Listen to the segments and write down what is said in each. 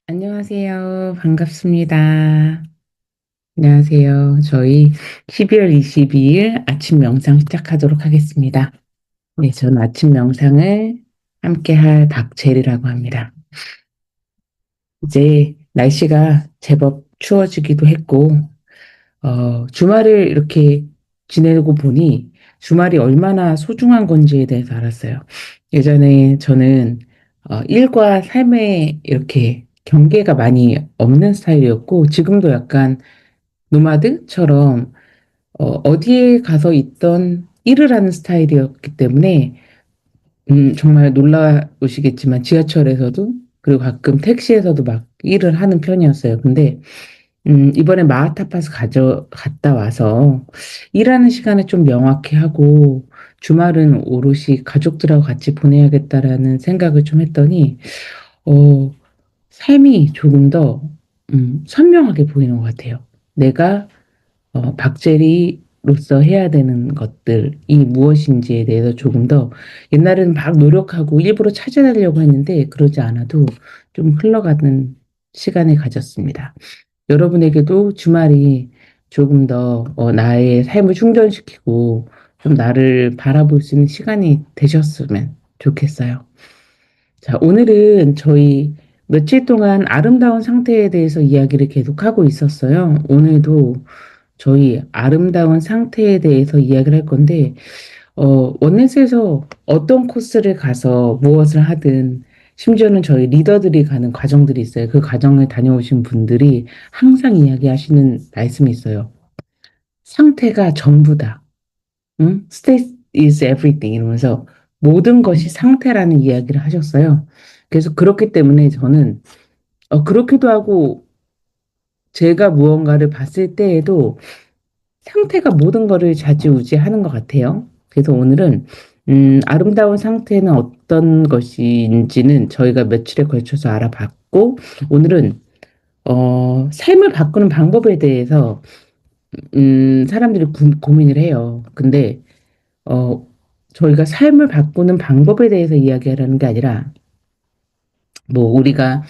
안녕하세요. 반갑습니다. 안녕하세요. 저희 12월 22일 아침 명상 시작하도록 하겠습니다. 네, 저는 아침 명상을 함께 할 박재리라고 합니다. 이제 날씨가 제법 추워지기도 했고, 주말을 이렇게 지내고 보니 주말이 얼마나 소중한 건지에 대해서 알았어요. 예전에 저는 일과 삶에 이렇게 경계가 많이 없는 스타일이었고, 지금도 약간 노마드처럼 어디에 가서 있던 일을 하는 스타일이었기 때문에 정말 놀라우시겠지만 지하철에서도 그리고 가끔 택시에서도 막 일을 하는 편이었어요. 근데 이번에 마하타파스 갔다 와서 일하는 시간을 좀 명확히 하고 주말은 오롯이 가족들하고 같이 보내야겠다라는 생각을 좀 했더니 어, 삶이 조금 더 선명하게 보이는 것 같아요. 내가 박제리로서 해야 되는 것들이 무엇인지에 대해서 조금 더 옛날에는 막 노력하고 일부러 찾아내려고 했는데 그러지 않아도 좀 흘러가는 시간을 가졌습니다. 여러분에게도 주말이 조금 더 나의 삶을 충전시키고 좀 나를 바라볼 수 있는 시간이 되셨으면 좋겠어요. 자, 오늘은 저희 며칠 동안 아름다운 상태에 대해서 이야기를 계속하고 있었어요. 오늘도 저희 아름다운 상태에 대해서 이야기를 할 건데, 원넷에서 어떤 코스를 가서 무엇을 하든, 심지어는 저희 리더들이 가는 과정들이 있어요. 그 과정을 다녀오신 분들이 항상 이야기하시는 말씀이 있어요. 상태가 전부다. 응? State is everything 이러면서 모든 것이 상태라는 이야기를 하셨어요. 그래서 그렇기 때문에 저는 그렇기도 하고 제가 무언가를 봤을 때에도 상태가 모든 거를 좌지우지하는 것 같아요. 그래서 오늘은 아름다운 상태는 어떤 것인지는 저희가 며칠에 걸쳐서 알아봤고 오늘은 삶을 바꾸는 방법에 대해서 사람들이 고민을 해요. 근데 어, 저희가 삶을 바꾸는 방법에 대해서 이야기하려는 게 아니라 뭐 우리가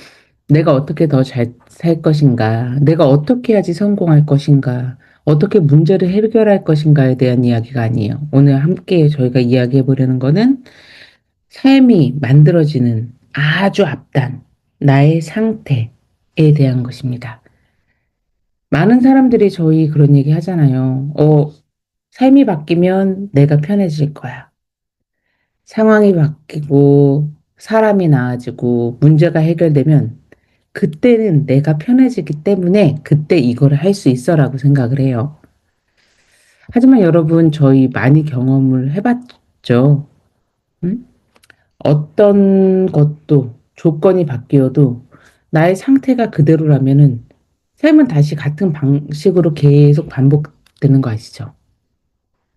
내가 어떻게 더 잘 살 것인가, 내가 어떻게 해야지 성공할 것인가, 어떻게 문제를 해결할 것인가에 대한 이야기가 아니에요. 오늘 함께 저희가 이야기해 보려는 거는 삶이 만들어지는 아주 앞단, 나의 상태에 대한 것입니다. 많은 사람들이 저희 그런 얘기 하잖아요. 삶이 바뀌면 내가 편해질 거야. 상황이 바뀌고 사람이 나아지고 문제가 해결되면 그때는 내가 편해지기 때문에 그때 이거를 할 수 있어라고 생각을 해요. 하지만 여러분, 저희 많이 경험을 해봤죠. 음? 어떤 것도 조건이 바뀌어도 나의 상태가 그대로라면은 삶은 다시 같은 방식으로 계속 반복되는 거 아시죠?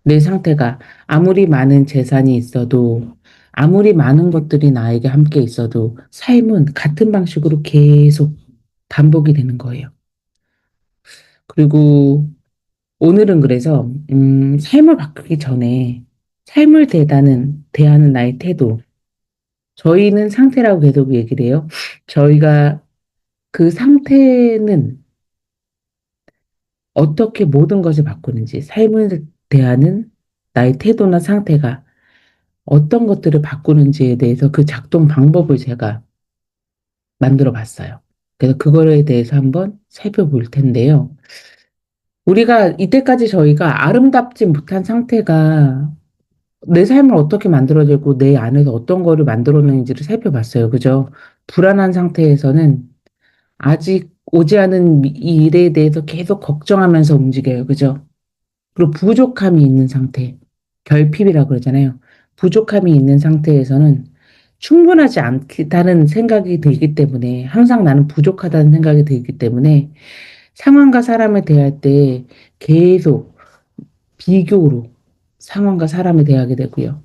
내 상태가 아무리 많은 재산이 있어도 아무리 많은 것들이 나에게 함께 있어도 삶은 같은 방식으로 계속 반복이 되는 거예요. 그리고 오늘은 그래서 삶을 바꾸기 전에 삶을 대하는 나의 태도. 저희는 상태라고 계속 얘기를 해요. 저희가 그 상태는 어떻게 모든 것을 바꾸는지, 삶을 대하는 나의 태도나 상태가 어떤 것들을 바꾸는지에 대해서 그 작동 방법을 제가 만들어 봤어요. 그래서 그거에 대해서 한번 살펴볼 텐데요. 우리가 이때까지 저희가 아름답지 못한 상태가 내 삶을 어떻게 만들어지고 내 안에서 어떤 거를 만들어내는지를 살펴봤어요. 그죠? 불안한 상태에서는 아직 오지 않은 이 일에 대해서 계속 걱정하면서 움직여요. 그죠? 그리고 부족함이 있는 상태, 결핍이라고 그러잖아요. 부족함이 있는 상태에서는 충분하지 않다는 생각이 들기 때문에 항상 나는 부족하다는 생각이 들기 때문에 상황과 사람을 대할 때 계속 비교로 상황과 사람을 대하게 되고요.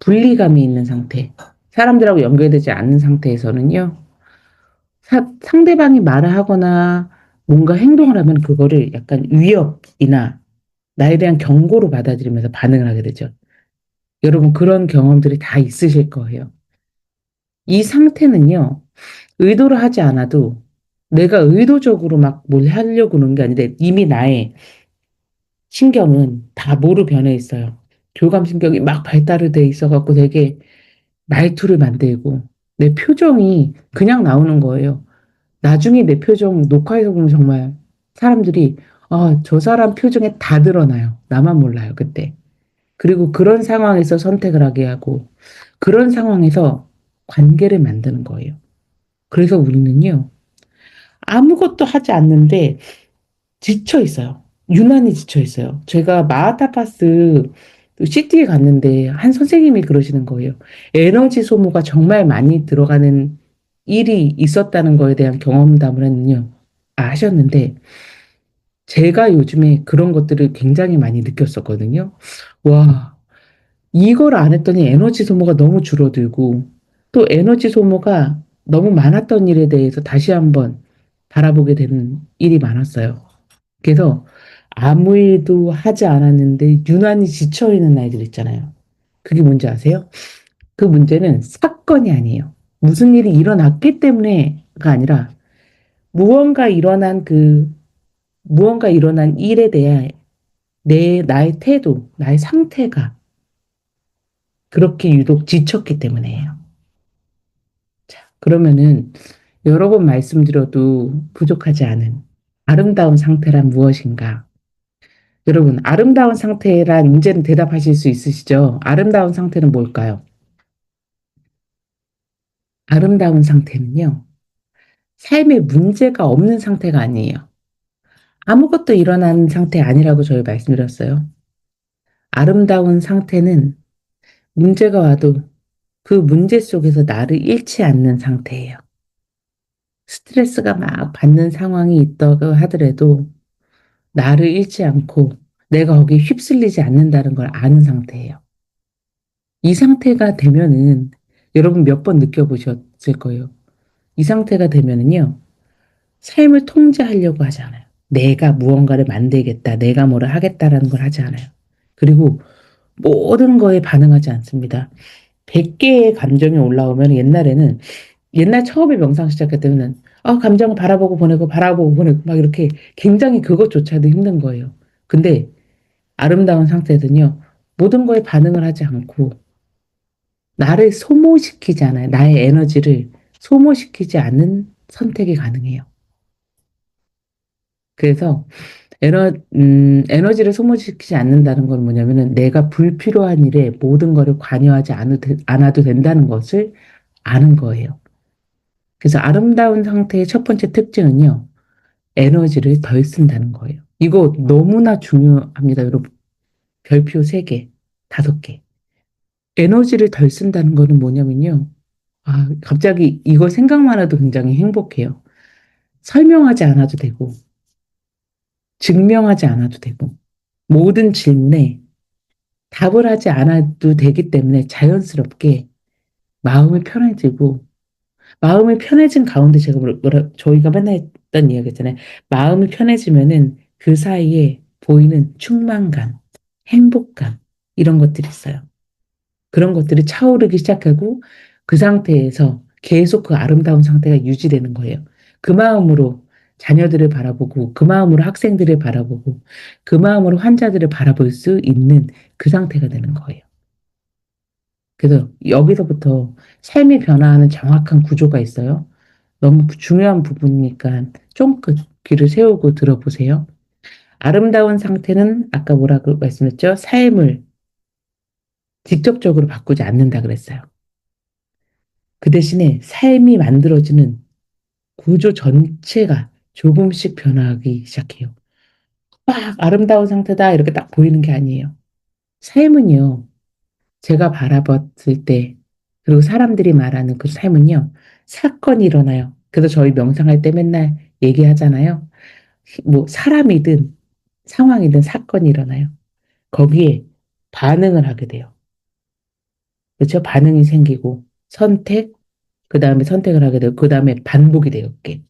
분리감이 있는 상태, 사람들하고 연결되지 않는 상태에서는요, 상대방이 말을 하거나 뭔가 행동을 하면 그거를 약간 위협이나 나에 대한 경고로 받아들이면서 반응을 하게 되죠. 여러분 그런 경험들이 다 있으실 거예요. 이 상태는요, 의도를 하지 않아도 내가 의도적으로 막 뭘 하려고 그러는 게 아닌데 이미 나의 신경은 다 뭐로 변해 있어요. 교감신경이 막 발달이 돼 있어갖고 되게 말투를 만들고 내 표정이 그냥 나오는 거예요. 나중에 내 표정 녹화해서 보면 정말 사람들이 아, 저 사람 표정에 다 드러나요. 나만 몰라요, 그때. 그리고 그런 상황에서 선택을 하게 하고 그런 상황에서 관계를 만드는 거예요. 그래서 우리는요, 아무것도 하지 않는데 지쳐 있어요. 유난히 지쳐 있어요. 제가 마하타파스 CT에 갔는데 한 선생님이 그러시는 거예요. 에너지 소모가 정말 많이 들어가는 일이 있었다는 거에 대한 경험담을 했는요. 하셨는데 제가 요즘에 그런 것들을 굉장히 많이 느꼈었거든요. 와, 이걸 안 했더니 에너지 소모가 너무 줄어들고 또 에너지 소모가 너무 많았던 일에 대해서 다시 한번 바라보게 되는 일이 많았어요. 그래서 아무 일도 하지 않았는데 유난히 지쳐있는 날들 있잖아요. 그게 뭔지 아세요? 그 문제는 사건이 아니에요. 무슨 일이 일어났기 때문에가 아니라 무언가 일어난 무언가 일어난 일에 대한 나의 태도, 나의 상태가 그렇게 유독 지쳤기 때문이에요. 자, 그러면은 여러 번 말씀드려도 부족하지 않은 아름다운 상태란 무엇인가? 여러분, 아름다운 상태란 문제는 대답하실 수 있으시죠? 아름다운 상태는 뭘까요? 아름다운 상태는요, 삶에 문제가 없는 상태가 아니에요. 아무것도 일어나는 상태 아니라고 저희 말씀드렸어요. 아름다운 상태는 문제가 와도 그 문제 속에서 나를 잃지 않는 상태예요. 스트레스가 막 받는 상황이 있다고 하더라도 나를 잃지 않고 내가 거기에 휩쓸리지 않는다는 걸 아는 상태예요. 이 상태가 되면은 여러분 몇 번 느껴보셨을 거예요. 이 상태가 되면은요, 삶을 통제하려고 하지 않아요. 내가 무언가를 만들겠다, 내가 뭐를 하겠다라는 걸 하지 않아요. 그리고 모든 거에 반응하지 않습니다. 100개의 감정이 올라오면 옛날 처음에 명상 시작할 때는 감정을 바라보고 보내고 바라보고 보내고 막 이렇게 굉장히 그것조차도 힘든 거예요. 근데 아름다운 상태는요, 모든 거에 반응을 하지 않고 나를 소모시키지 않아요. 나의 에너지를 소모시키지 않는 선택이 가능해요. 그래서 에너지를 소모시키지 않는다는 건 뭐냐면은 내가 불필요한 일에 모든 거를 관여하지 않아도 된다는 것을 아는 거예요. 그래서 아름다운 상태의 첫 번째 특징은요, 에너지를 덜 쓴다는 거예요. 이거 너무나 중요합니다, 여러분. 별표 3개, 5개. 에너지를 덜 쓴다는 거는 뭐냐면요. 갑자기 이거 생각만 해도 굉장히 행복해요. 설명하지 않아도 되고, 증명하지 않아도 되고, 모든 질문에 답을 하지 않아도 되기 때문에 자연스럽게 마음이 편해지고, 마음이 편해진 가운데 제가 저희가 맨날 했던 이야기 있잖아요. 마음이 편해지면은 그 사이에 보이는 충만감, 행복감, 이런 것들이 있어요. 그런 것들이 차오르기 시작하고 그 상태에서 계속 그 아름다운 상태가 유지되는 거예요. 그 마음으로 자녀들을 바라보고, 그 마음으로 학생들을 바라보고, 그 마음으로 환자들을 바라볼 수 있는 그 상태가 되는 거예요. 그래서 여기서부터 삶이 변화하는 정확한 구조가 있어요. 너무 중요한 부분이니까 쫑긋 귀를 세우고 들어보세요. 아름다운 상태는 아까 뭐라고 말씀했죠? 삶을 직접적으로 바꾸지 않는다 그랬어요. 그 대신에 삶이 만들어지는 구조 전체가 조금씩 변화하기 시작해요. 막 아름다운 상태다 이렇게 딱 보이는 게 아니에요. 삶은요, 제가 바라봤을 때, 그리고 사람들이 말하는 그 삶은요, 사건이 일어나요. 그래서 저희 명상할 때 맨날 얘기하잖아요. 뭐, 사람이든 상황이든 사건이 일어나요. 거기에 반응을 하게 돼요. 그렇죠? 반응이 생기고, 그 다음에 선택을 하게 되고, 그 다음에 반복이 돼요. 그게.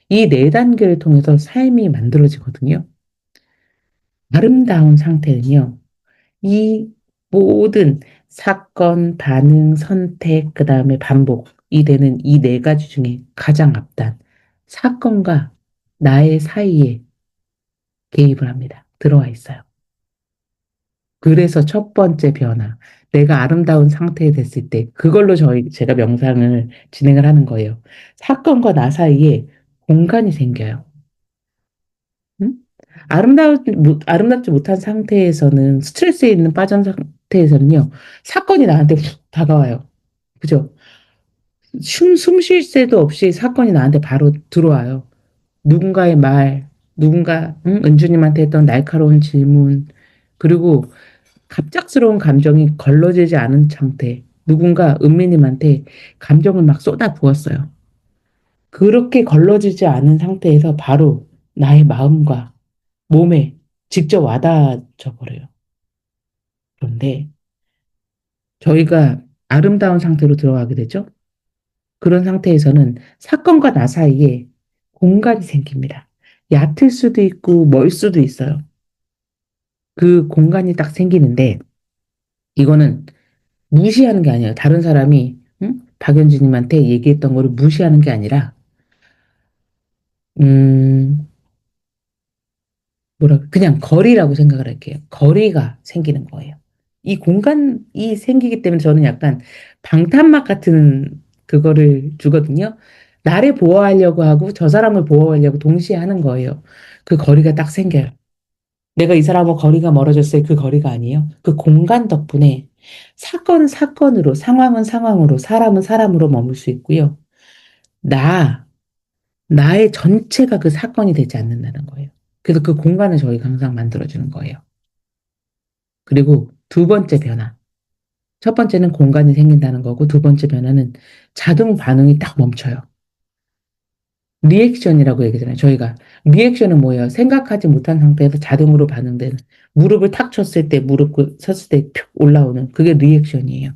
이 네 단계를 통해서 삶이 만들어지거든요. 아름다운 상태는요, 이 모든 사건, 반응, 선택, 그 다음에 반복이 되는 이 네 가지 중에 가장 앞단. 사건과 나의 사이에 개입을 합니다. 들어와 있어요. 그래서 첫 번째 변화, 내가 아름다운 상태에 됐을 때, 그걸로 제가 명상을 진행을 하는 거예요. 사건과 나 사이에 공간이 생겨요. 응? 아름답지 못한 상태에서는, 스트레스에 있는 빠진 상태에서는요, 사건이 나한테 훅 다가와요. 그죠? 숨 쉴 새도 없이 사건이 나한테 바로 들어와요. 누군가의 말, 응? 은주님한테 했던 날카로운 질문, 그리고 갑작스러운 감정이 걸러지지 않은 상태. 누군가 은미님한테 감정을 막 쏟아 부었어요. 그렇게 걸러지지 않은 상태에서 바로 나의 마음과 몸에 직접 와닿아져 버려요. 그런데 저희가 아름다운 상태로 들어가게 되죠. 그런 상태에서는 사건과 나 사이에 공간이 생깁니다. 얕을 수도 있고 멀 수도 있어요. 그 공간이 딱 생기는데 이거는 무시하는 게 아니에요. 다른 사람이 응? 박연진님한테 얘기했던 거를 무시하는 게 아니라 음 그냥 거리라고 생각을 할게요. 거리가 생기는 거예요. 이 공간이 생기기 때문에 저는 약간 방탄막 같은 그거를 주거든요. 나를 보호하려고 하고 저 사람을 보호하려고 동시에 하는 거예요. 그 거리가 딱 생겨요. 내가 이 사람하고 거리가 멀어졌을 때 그 거리가 아니에요. 그 공간 덕분에 사건은 사건으로, 상황은 상황으로, 사람은 사람으로 머물 수 있고요. 나, 나의 전체가 그 사건이 되지 않는다는 거예요. 그래서 그 공간을 저희가 항상 만들어주는 거예요. 그리고 두 번째 변화. 첫 번째는 공간이 생긴다는 거고, 두 번째 변화는 자동 반응이 딱 멈춰요. 리액션이라고 얘기하잖아요. 저희가 리액션은 뭐예요? 생각하지 못한 상태에서 자동으로 반응되는 무릎을 탁 쳤을 때 무릎 섰을 때 푹 올라오는 그게 리액션이에요.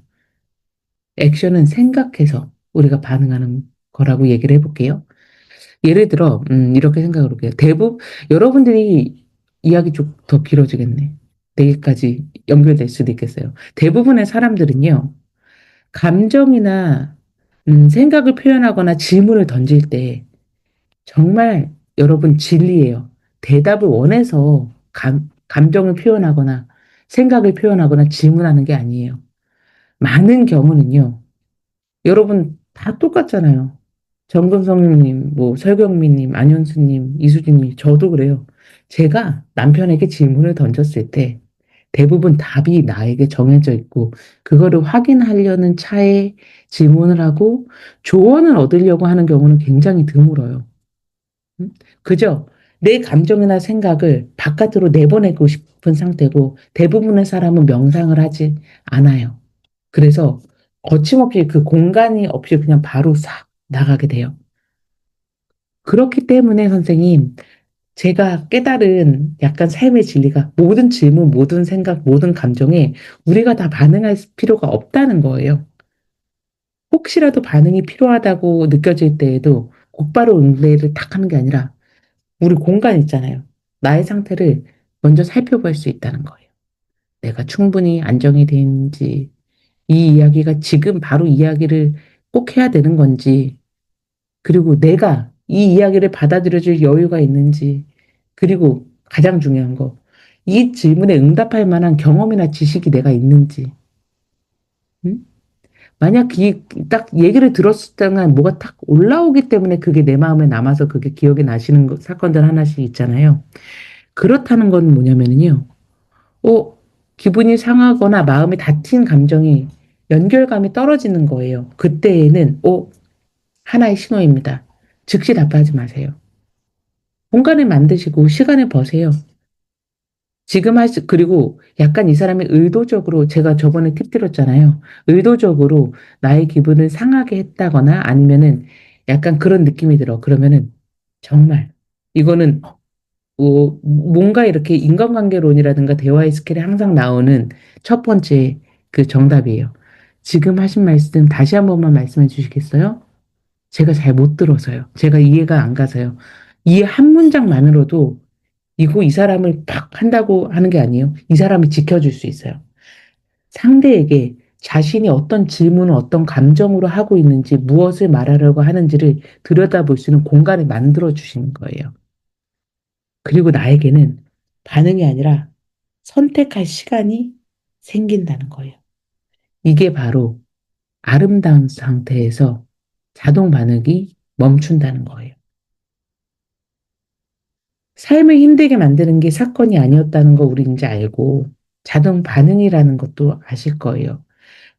액션은 생각해서 우리가 반응하는 거라고 얘기를 해볼게요. 예를 들어 이렇게 생각을 해볼게요. 여러분들이 이야기 좀 더 길어지겠네. 내일까지 연결될 수도 있겠어요. 대부분의 사람들은요. 감정이나 생각을 표현하거나 질문을 던질 때 정말 여러분 진리예요. 대답을 원해서 감정을 표현하거나 생각을 표현하거나 질문하는 게 아니에요. 많은 경우는요. 여러분 다 똑같잖아요. 정근성님, 뭐 설경미님, 안현수님, 이수진님, 저도 그래요. 제가 남편에게 질문을 던졌을 때 대부분 답이 나에게 정해져 있고 그거를 확인하려는 차에 질문을 하고 조언을 얻으려고 하는 경우는 굉장히 드물어요. 음? 그죠? 내 감정이나 생각을 바깥으로 내보내고 싶은 상태고 대부분의 사람은 명상을 하지 않아요. 그래서 거침없이 그 공간이 없이 그냥 바로 싹 나가게 돼요. 그렇기 때문에 선생님, 제가 깨달은 약간 삶의 진리가 모든 질문, 모든 생각, 모든 감정에 우리가 다 반응할 필요가 없다는 거예요. 혹시라도 반응이 필요하다고 느껴질 때에도 곧바로 응대를 탁 하는 게 아니라 우리 공간 있잖아요. 나의 상태를 먼저 살펴볼 수 있다는 거예요. 내가 충분히 안정이 되는지, 이 이야기가 지금 바로 이야기를 꼭 해야 되는 건지, 그리고 내가 이 이야기를 받아들여줄 여유가 있는지, 그리고 가장 중요한 거, 이 질문에 응답할 만한 경험이나 지식이 내가 있는지, 응? 만약 딱 얘기를 들었을 때는 뭐가 딱 올라오기 때문에 그게 내 마음에 남아서 그게 기억에 나시는 사건들 하나씩 있잖아요. 그렇다는 건 뭐냐면요. 어, 기분이 상하거나 마음이 다친 감정이 연결감이 떨어지는 거예요. 그때에는 하나의 신호입니다. 즉시 답하지 마세요. 공간을 만드시고 시간을 버세요. 그리고 약간 이 사람이 의도적으로, 제가 저번에 팁 드렸잖아요. 의도적으로 나의 기분을 상하게 했다거나 아니면은 약간 그런 느낌이 들어. 그러면은 정말 이거는 뭔가 이렇게 인간관계론이라든가 대화의 스킬에 항상 나오는 첫 번째 그 정답이에요. 지금 하신 말씀 다시 한 번만 말씀해 주시겠어요? 제가 잘 못 들어서요. 제가 이해가 안 가서요. 이 한 문장만으로도 이 사람을 팍 한다고 하는 게 아니에요. 이 사람이 지켜줄 수 있어요. 상대에게 자신이 어떤 질문을 어떤 감정으로 하고 있는지 무엇을 말하려고 하는지를 들여다볼 수 있는 공간을 만들어 주시는 거예요. 그리고 나에게는 반응이 아니라 선택할 시간이 생긴다는 거예요. 이게 바로 아름다운 상태에서 자동 반응이 멈춘다는 거예요. 삶을 힘들게 만드는 게 사건이 아니었다는 거 우리 이제 알고 자동 반응이라는 것도 아실 거예요.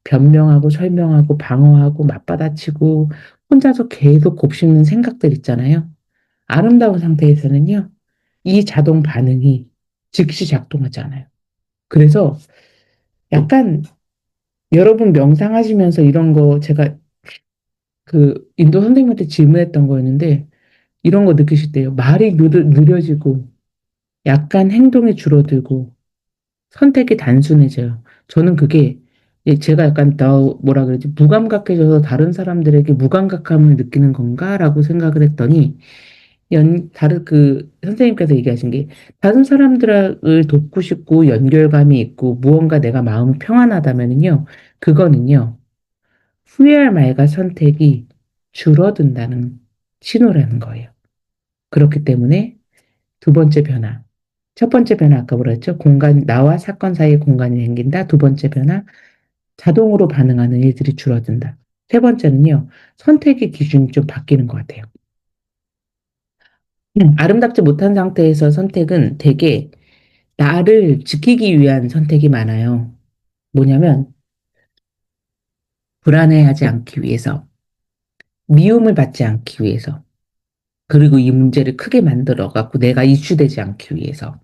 변명하고 설명하고 방어하고 맞받아치고 혼자서 계속 곱씹는 생각들 있잖아요. 아름다운 상태에서는요, 이 자동 반응이 즉시 작동하지 않아요. 그래서 약간 여러분 명상하시면서 이런 거 제가 그 인도 선생님한테 질문했던 거였는데 이런 거 느끼실 때요. 말이 느려지고 약간 행동이 줄어들고 선택이 단순해져요. 저는 그게 제가 약간 더 뭐라 그러지 무감각해져서 다른 사람들에게 무감각함을 느끼는 건가라고 생각을 했더니 다른 그 선생님께서 얘기하신 게 다른 사람들을 돕고 싶고 연결감이 있고 무언가 내가 마음이 평안하다면은요 그거는요 후회할 말과 선택이 줄어든다는 신호라는 거예요. 그렇기 때문에 두 번째 변화. 첫 번째 변화 아까 뭐라 했죠? 나와 사건 사이에 공간이 생긴다. 두 번째 변화, 자동으로 반응하는 일들이 줄어든다. 세 번째는요, 선택의 기준이 좀 바뀌는 것 같아요. 아름답지 못한 상태에서 선택은 되게 나를 지키기 위한 선택이 많아요. 뭐냐면, 불안해하지 않기 위해서, 미움을 받지 않기 위해서, 그리고 이 문제를 크게 만들어 갖고 내가 이슈되지 않기 위해서.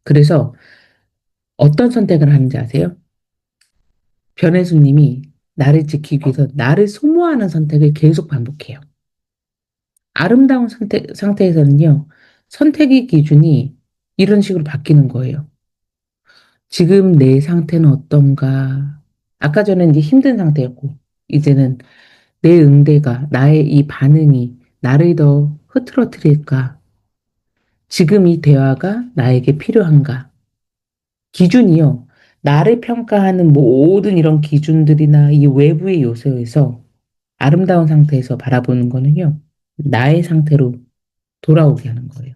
그래서 어떤 선택을 하는지 아세요? 변혜수님이 나를 지키기 위해서 나를 소모하는 선택을 계속 반복해요. 아름다운 상태에서는요, 선택의 기준이 이런 식으로 바뀌는 거예요. 지금 내 상태는 어떤가? 아까 전에 이제 힘든 상태였고, 이제는 내 응대가, 나의 이 반응이 나를 더 흐트러뜨릴까? 지금 이 대화가 나에게 필요한가? 기준이요. 나를 평가하는 모든 이런 기준들이나 이 외부의 요소에서 아름다운 상태에서 바라보는 거는요. 나의 상태로 돌아오게 하는 거예요.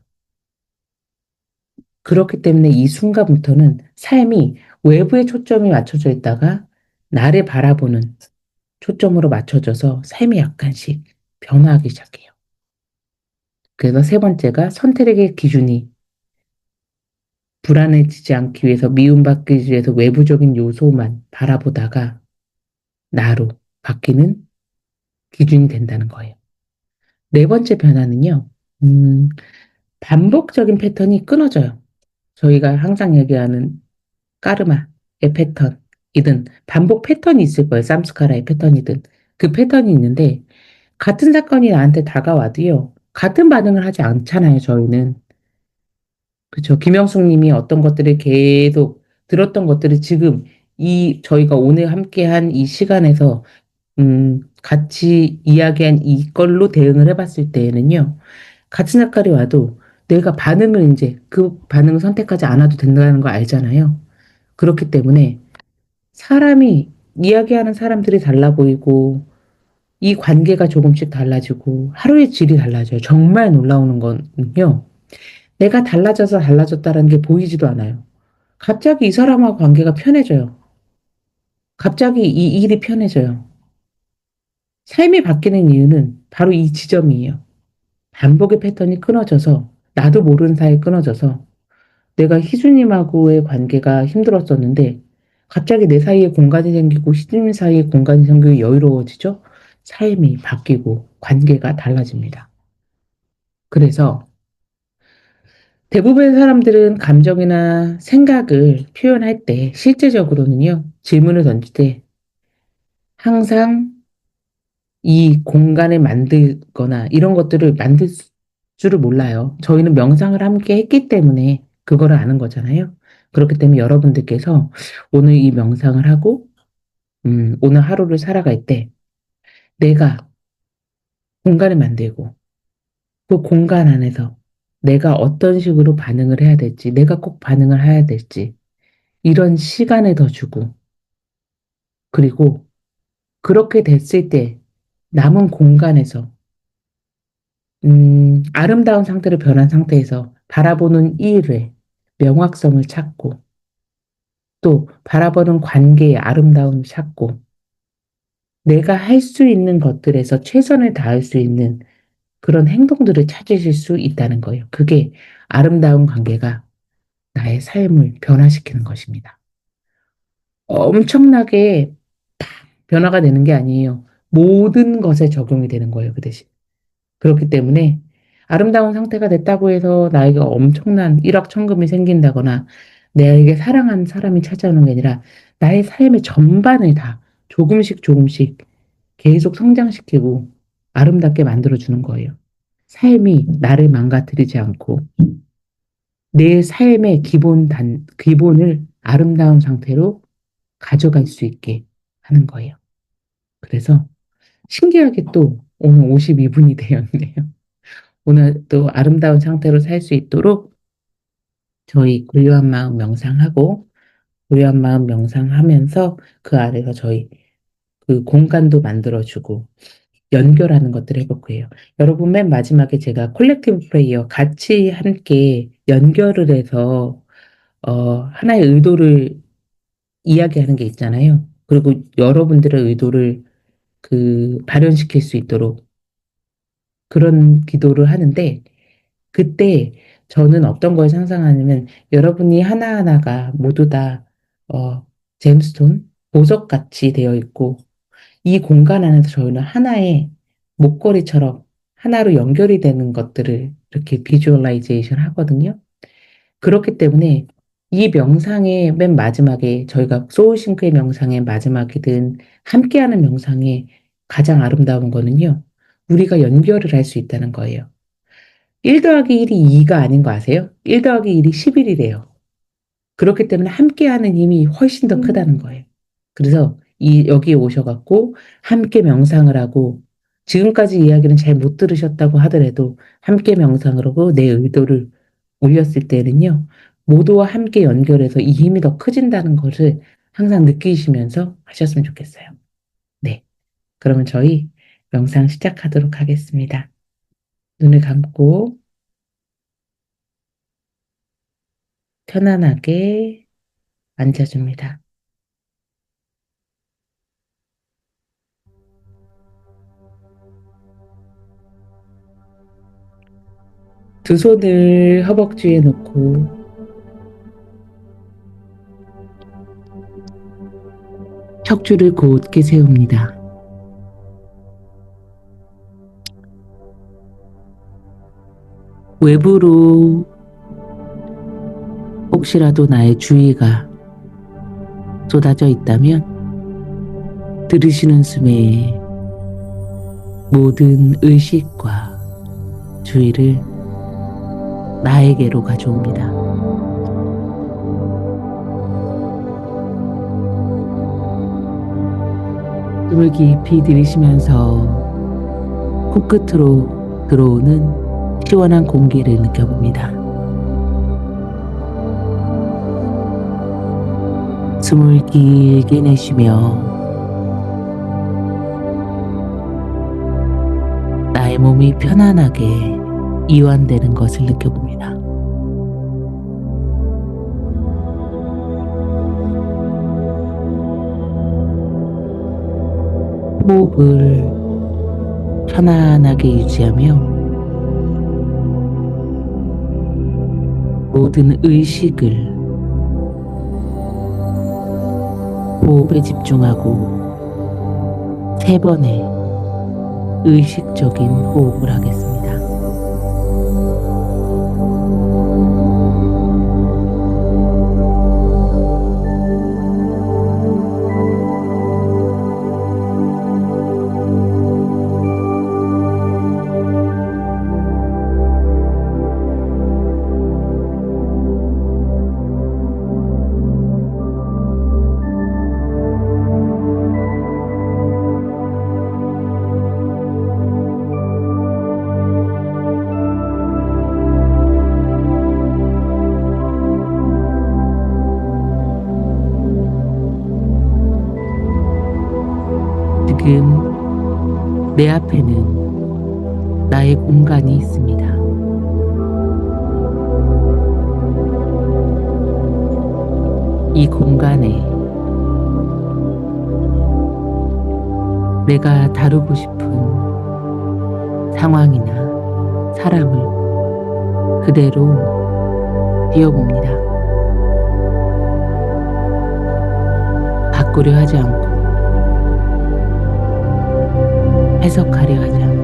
그렇기 때문에 이 순간부터는 삶이 외부에 초점이 맞춰져 있다가 나를 바라보는 초점으로 맞춰져서 삶이 약간씩 변화하기 시작해요. 그래서 세 번째가 선택의 기준이 불안해지지 않기 위해서 미움받기 위해서 외부적인 요소만 바라보다가 나로 바뀌는 기준이 된다는 거예요. 네 번째 변화는요, 음, 반복적인 패턴이 끊어져요. 저희가 항상 얘기하는 까르마의 패턴이든 반복 패턴이 있을 거예요. 쌈스카라의 패턴이든. 그 패턴이 있는데 같은 사건이 나한테 다가와도요. 같은 반응을 하지 않잖아요. 저희는. 그렇죠. 김영숙 님이 어떤 것들을 계속 들었던 것들을 지금 저희가 오늘 함께한 이 시간에서 같이 이야기한 이걸로 대응을 해봤을 때에는요. 같은 색깔이 와도 내가 반응을 이제 그 반응을 선택하지 않아도 된다는 거 알잖아요. 그렇기 때문에 사람이 이야기하는 사람들이 달라 보이고 이 관계가 조금씩 달라지고 하루의 질이 달라져요. 정말 놀라우는 건요. 내가 달라져서 달라졌다는 게 보이지도 않아요. 갑자기 이 사람하고 관계가 편해져요. 갑자기 이 일이 편해져요. 삶이 바뀌는 이유는 바로 이 지점이에요. 반복의 패턴이 끊어져서 나도 모르는 사이에 끊어져서 내가 희주님하고의 관계가 힘들었었는데 갑자기 내 사이에 공간이 생기고 희주님 사이에 공간이 생기고 여유로워지죠? 삶이 바뀌고 관계가 달라집니다. 그래서 대부분의 사람들은 감정이나 생각을 표현할 때 실제적으로는요, 질문을 던질 때 항상 이 공간을 만들거나 이런 것들을 만들 줄을 몰라요. 저희는 명상을 함께 했기 때문에 그거를 아는 거잖아요. 그렇기 때문에 여러분들께서 오늘 이 명상을 하고, 오늘 하루를 살아갈 때 내가 공간을 만들고 그 공간 안에서 내가 어떤 식으로 반응을 해야 될지, 내가 꼭 반응을 해야 될지, 이런 시간을 더 주고, 그리고 그렇게 됐을 때 남은 공간에서 아름다운 상태로 변한 상태에서 바라보는 이 일의 명확성을 찾고 또 바라보는 관계의 아름다움을 찾고 내가 할 수 있는 것들에서 최선을 다할 수 있는 그런 행동들을 찾으실 수 있다는 거예요. 그게 아름다운 관계가 나의 삶을 변화시키는 것입니다. 엄청나게 변화가 되는 게 아니에요. 모든 것에 적용이 되는 거예요, 그 대신. 그렇기 때문에 아름다운 상태가 됐다고 해서 나에게 엄청난 일확천금이 생긴다거나 내게 사랑하는 사람이 찾아오는 게 아니라 나의 삶의 전반을 다 조금씩 조금씩 계속 성장시키고 아름답게 만들어주는 거예요. 삶이 나를 망가뜨리지 않고 내 삶의 기본을 아름다운 상태로 가져갈 수 있게 하는 거예요. 그래서 신기하게 또 오늘 52분이 되었네요. 오늘 또 아름다운 상태로 살 수 있도록 저희 고요한 마음 명상하고 고요한 마음 명상하면서 그 아래서 저희 그 공간도 만들어주고 연결하는 것들을 해볼 거예요. 여러분 맨 마지막에 제가 콜렉티브 프레이어 같이 함께 연결을 해서 하나의 의도를 이야기하는 게 있잖아요. 그리고 여러분들의 의도를 발현시킬 수 있도록 그런 기도를 하는데 그때 저는 어떤 걸 상상하냐면 여러분이 하나하나가 모두 다 잼스톤, 보석같이 되어 있고 이 공간 안에서 저희는 하나의 목걸이처럼 하나로 연결이 되는 것들을 이렇게 비주얼라이제이션 하거든요. 그렇기 때문에 이 명상의 맨 마지막에 저희가 소울싱크의 명상의 마지막이든 함께하는 명상의 가장 아름다운 거는요. 우리가 연결을 할 수 있다는 거예요. 1 더하기 1이 2가 아닌 거 아세요? 1 더하기 1이 11이래요. 그렇기 때문에 함께하는 힘이 훨씬 더 크다는 거예요. 그래서 여기에 오셔갖고 함께 명상을 하고 지금까지 이야기는 잘 못 들으셨다고 하더라도 함께 명상을 하고 내 의도를 올렸을 때는요. 모두와 함께 연결해서 이 힘이 더 커진다는 것을 항상 느끼시면서 하셨으면 좋겠어요. 네. 그러면 저희 명상 시작하도록 하겠습니다. 눈을 감고 편안하게 앉아줍니다. 두 손을 허벅지에 놓고 척추를 곧게 세웁니다. 외부로 혹시라도 나의 주의가 쏟아져 있다면 들으시는 숨에 모든 의식과 주의를 나에게로 가져옵니다. 숨을 깊이 들이쉬면서 코끝으로 들어오는 시원한 공기를 느껴봅니다. 숨을 길게 내쉬며 나의 몸이 편안하게 이완되는 것을 느껴봅니다. 호흡을 편안하게 유지하며 모든 의식을 호흡에 집중하고 3번의 의식적인 호흡을 하겠습니다. 내 앞에는 나의 공간이 있습니다. 이 공간에 내가 다루고 싶은 상황이나 사람을 그대로 띄워봅니다. 바꾸려 하지 않고 해석하려 하지 않고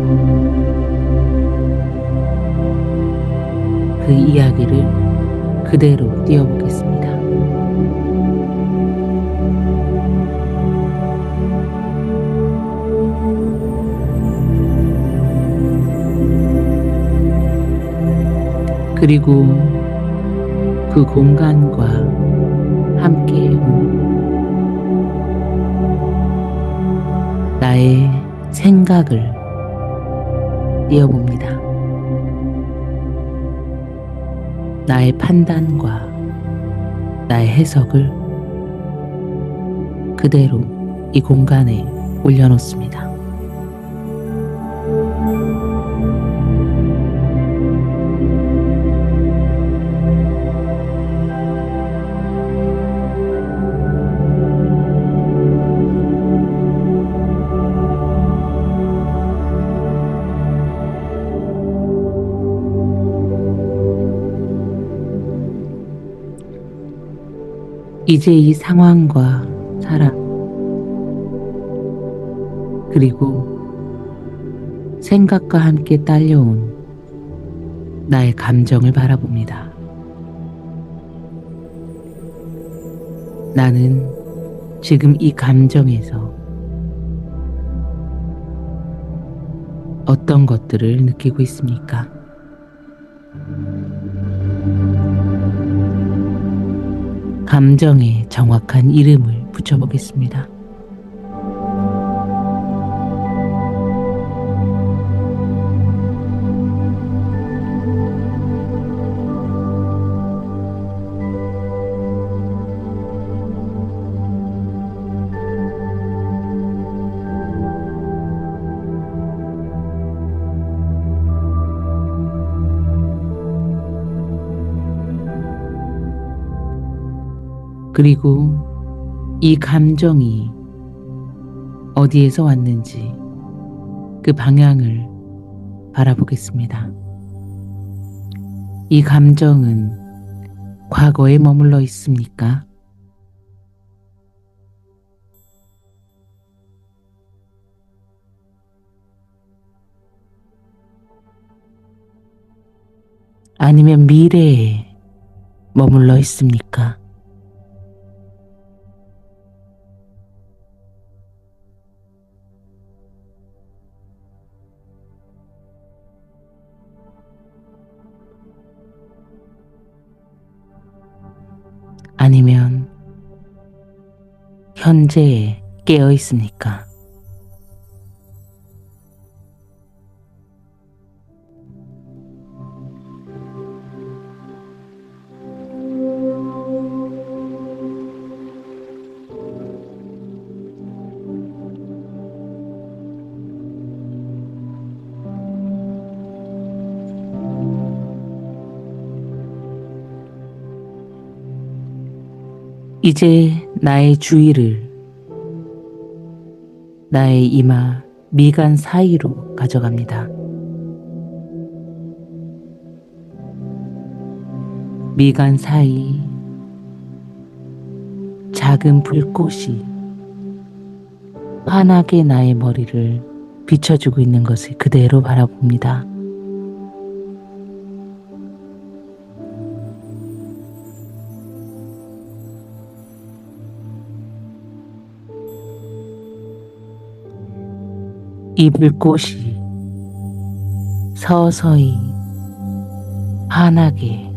그 이야기를 그대로 띄워보겠습니다. 그리고 그 공간과 함께 나의 생각을 띄워봅니다. 나의 판단과 나의 해석을 그대로 이 공간에 올려놓습니다. 이제 이 상황과 사람, 그리고 생각과 함께 딸려온 나의 감정을 바라봅니다. 나는 지금 이 감정에서 어떤 것들을 느끼고 있습니까? 감정에 정확한 이름을 붙여보겠습니다. 그리고 이 감정이 어디에서 왔는지 그 방향을 바라보겠습니다. 이 감정은 과거에 머물러 있습니까? 아니면 미래에 머물러 있습니까? 아니면 현재에 깨어 있습니까? 이제 나의 주의를 나의 이마, 미간 사이로 가져갑니다. 미간 사이 작은 불꽃이 환하게 나의 머리를 비춰주고 있는 것을 그대로 바라봅니다. 이 불꽃이 서서히 환하게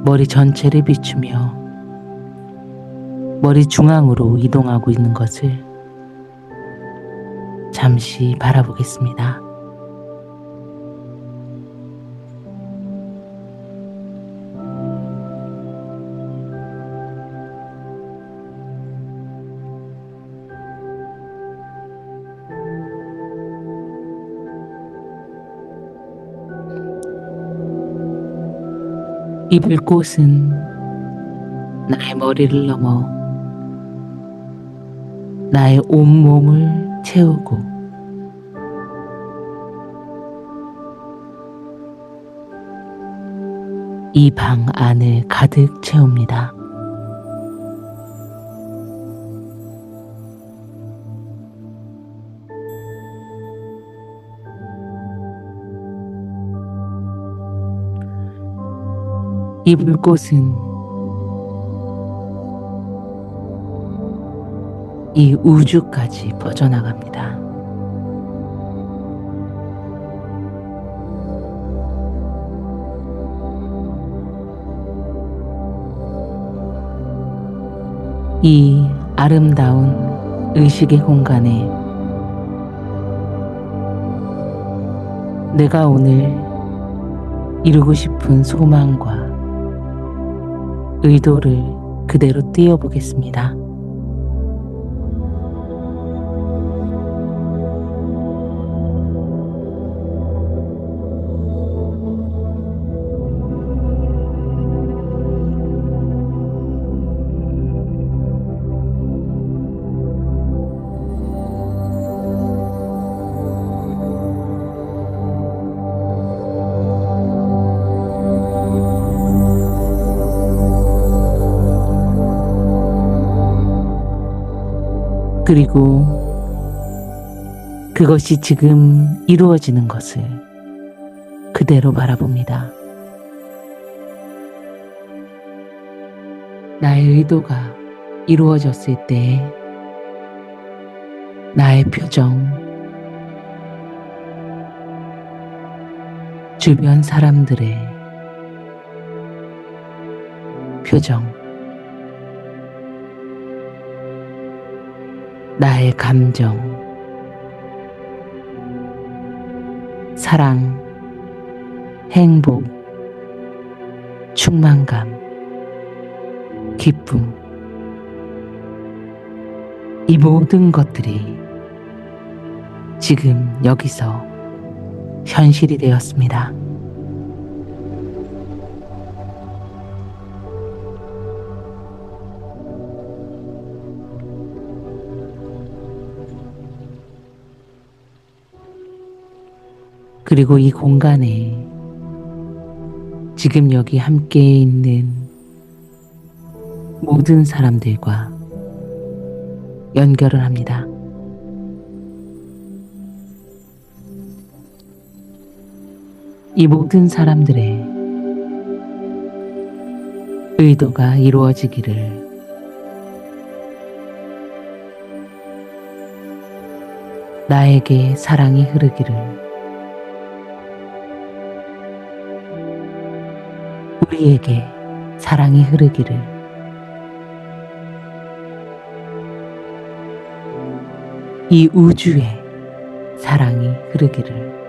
머리 전체를 비추며 머리 중앙으로 이동하고 있는 것을 잠시 바라보겠습니다. 이 불꽃은 나의 머리를 넘어 나의 온몸을 채우고 이 방 안을 가득 채웁니다. 이 불꽃은 이 우주까지 퍼져나갑니다. 이 아름다운 의식의 공간에 내가 오늘 이루고 싶은 소망과 의도를 그대로 띄워보겠습니다. 그리고 그것이 지금 이루어지는 것을 그대로 바라봅니다. 나의 의도가 이루어졌을 때 나의 표정, 주변 사람들의 표정, 나의 감정, 사랑, 행복, 충만감, 기쁨, 이 모든 것들이 지금 여기서 현실이 되었습니다. 그리고 이 공간에 지금 여기 함께 있는 모든 사람들과 연결을 합니다. 이 모든 사람들의 의도가 이루어지기를 나에게 사랑이 흐르기를 우리에게 사랑이 흐르기를 이 우주에 사랑이 흐르기를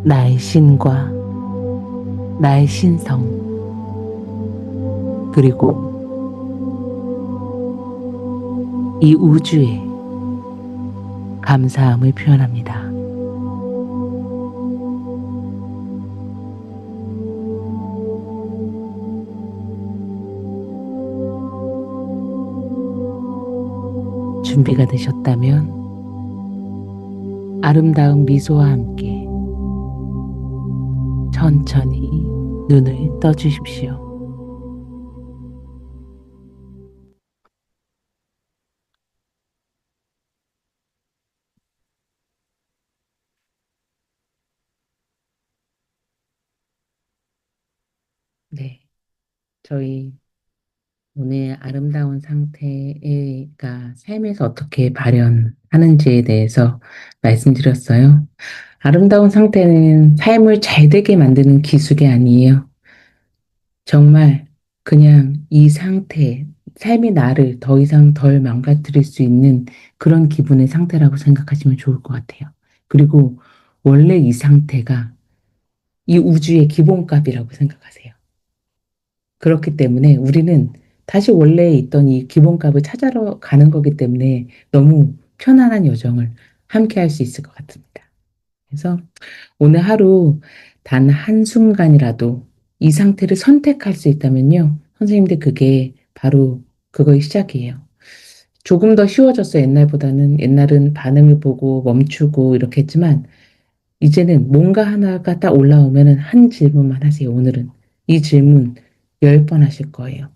나의 신과 나의 신성 그리고 이 우주에 감사함을 표현합니다. 준비가 되셨다면 아름다운 미소와 함께 천천히 눈을 떠주십시오. 네, 저희 오늘 아름다운 상태가 삶에서 어떻게 발현하는지에 대해서 말씀드렸어요. 아름다운 상태는 삶을 잘 되게 만드는 기술이 아니에요. 정말 그냥 이 상태, 삶이 나를 더 이상 덜 망가뜨릴 수 있는 그런 기분의 상태라고 생각하시면 좋을 것 같아요. 그리고 원래 이 상태가 이 우주의 기본값이라고 생각하세요. 그렇기 때문에 우리는 다시 원래 있던 이 기본값을 찾아러 가는 거기 때문에 너무 편안한 여정을 함께 할 수 있을 것 같습니다. 그래서 오늘 하루 단 한순간이라도 이 상태를 선택할 수 있다면요. 선생님들 그게 바로 그거의 시작이에요. 조금 더 쉬워졌어요. 옛날보다는. 옛날은 반응을 보고 멈추고 이렇게 했지만 이제는 뭔가 하나가 딱 올라오면은 한 질문만 하세요. 오늘은. 이 질문 10번 하실 거예요.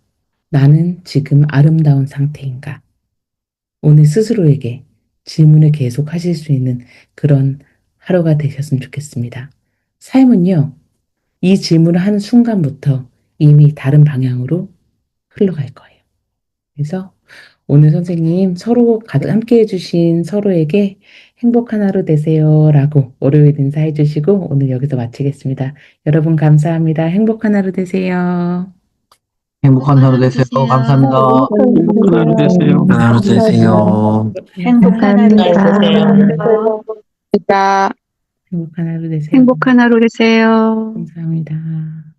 나는 지금 아름다운 상태인가? 오늘 스스로에게 질문을 계속 하실 수 있는 그런 하루가 되셨으면 좋겠습니다. 삶은요, 이 질문을 하는 순간부터 이미 다른 방향으로 흘러갈 거예요. 그래서 오늘 선생님 서로 함께 해주신 서로에게 행복한 하루 되세요 라고 월요일 인사해 주시고 오늘 여기서 마치겠습니다. 여러분 감사합니다. 행복한 하루 되세요. 행복한 하루 되세요. 감사합니다. 행복한 하루 되세요. 하루 되세요. 행복한 하루 되세요. 행복한 하루 되세요. 행복한 하루 되세요. 감사합니다.